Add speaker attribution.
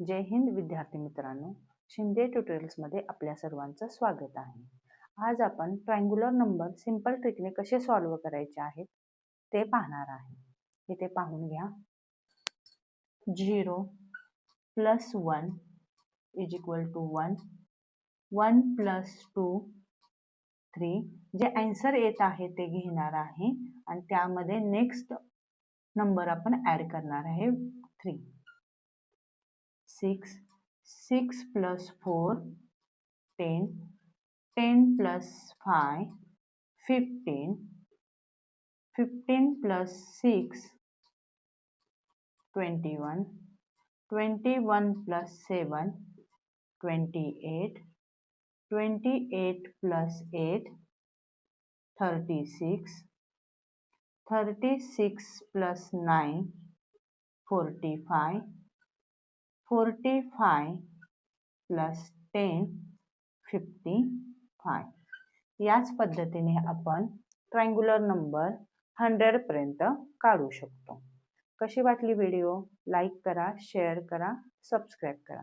Speaker 1: जय हिंद विद्यार्थी मित्रांनो, शिंदे ट्युटोरियल्समध्ये आपल्या सर्वांचं स्वागत आहे। आज आपण ट्रायंग्युलर नंबर सिंपल ट्रिकने कसे सॉल्व्ह करायचे आहेत ते पाहणार आहे। इथे पाहून घ्या। 0 + 1 = 1, 1 + 2 3। जे आन्सर येत आहे ते घेणार आहे आणि त्यामध्ये नेक्स्ट नंबर आपण ऍड करणार आहे 3। 6 + 4 10, 10 + 5 15, 15 + 6 21, 21 + 7 28, 28 + 8 36, 36 + 9 45, 45 + 10 55। याच पद्धतीने आपण ट्रायंग्युलर नंबर 100 पर्यंत काढू शकतो। कशी वाटली व्हिडिओ? लाईक करा, शेअर करा, सबस्क्राईब करा।